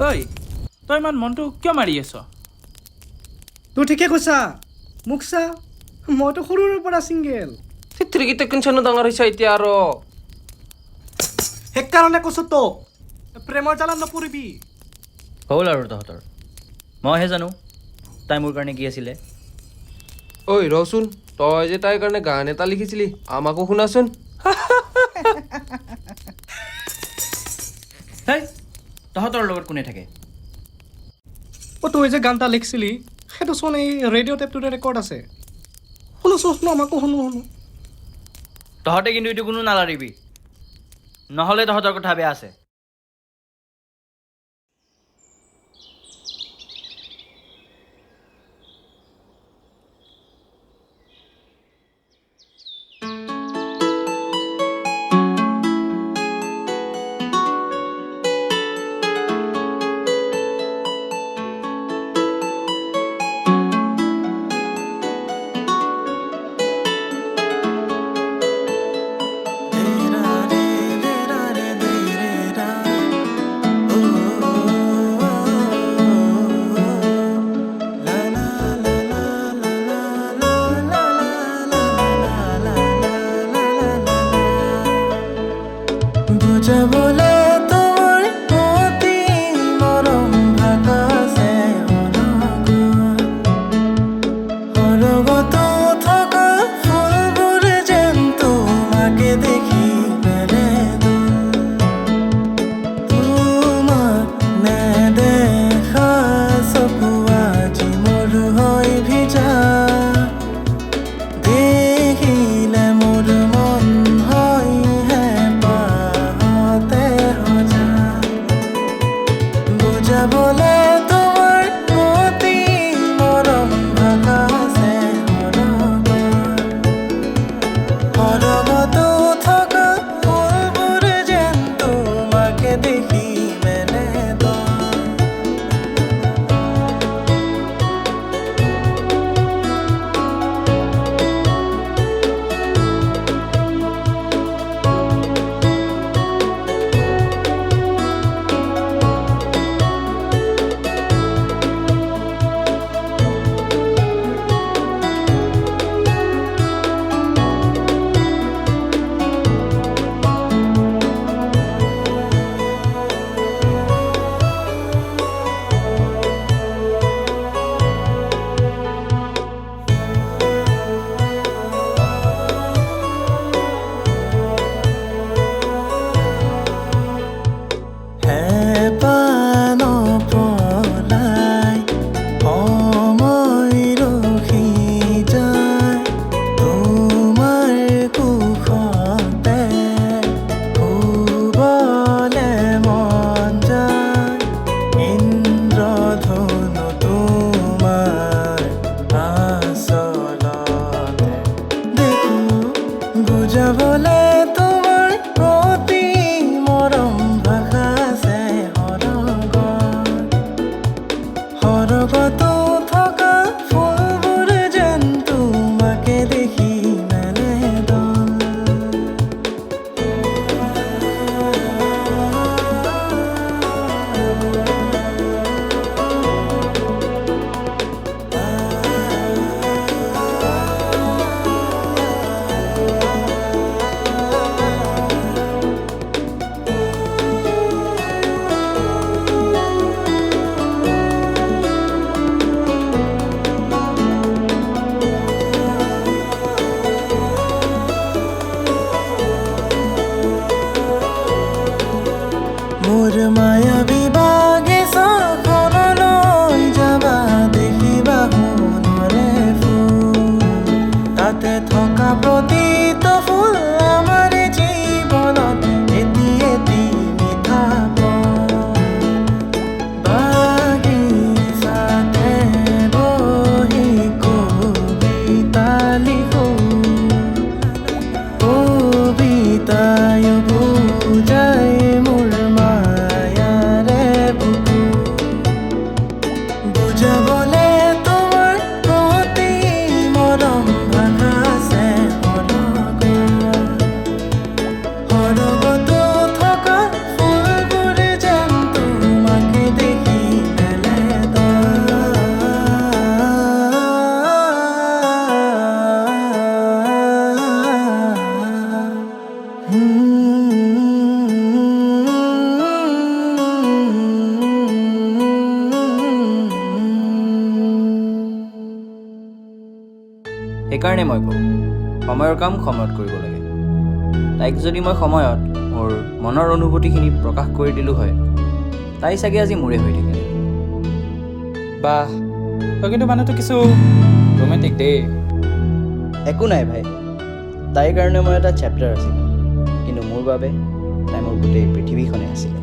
ঐ তই ইমান মনটো কিয় মাৰি আছ? তোৰ ঠিকে কৈছা মোক চা মইতো সৰুৰ পৰা ছিংগেল চিত্ৰিকিতে কোনচনো ডাঙৰ হৈছে এতিয়া আৰু সেইকাৰণে কৈছো তোক প্ৰেমৰ জালত নপৰিবি হ'ল আৰু তহঁতৰ মইহে জানো তাই মোৰ কাৰণে কি আছিলে। ঐ ৰচোন, তই যে তাইৰ কাৰণে গান এটা লিখিছিলি আমাকো শুনাচোন। হেই তহঁতৰ লগত কোনে থাকে? তই যে গান এটা লিখিছিলি সেইটো চোন এই ৰেডিঅ' টেপটোতে ৰেকৰ্ড আছে শুনো আমাকো শুনো তহঁতে কিন্তু এইটো কোনো নালাৰিবি নহ'লে তহঁতৰ কথা বেয়া আছে। বুঝাবলে তোৰ অতি মৰম ভাগাছে অৰগত থাকা ফুলবোৰ যেন তোমাকে দেখি মেলে তোমাক নেদেখা চকু আজি মোৰ হৈ ভিজা দেখিলে মোৰ মন হয় বুঝাবলে তোমাৰ অতি মৰম ভাগাছে অৰগত থাকা ফুলবোৰ যেন তোমাকে দেখি মেলে বুঝাবলে তোমাৰ অতি মৰম ভাগাছে হৰগত থাকা ফুলবোৰ যেন তোমাকে দেখি মেলে সেইকাৰণে মই কওঁ সময়ৰ কাম সময়ত কৰিব লাগে। তাইক যদি মই সময়ত মোৰ মনৰ অনুভূতিখিনি প্ৰকাশ কৰি দিলোঁ হয়, তাই চাগে আজি মোৰে হৈ থাকিলে। বাহ, তই কিন্তু মানুহটো কিছু ৰোমেণ্টিক দেই। একো নাই ভাই, তাইৰ কাৰণে মই এটা চেপ্টাৰ আছিলোঁ, কিন্তু মোৰ বাবে তাই মোৰ গোটেই পৃথিৱীখনে আছিলে।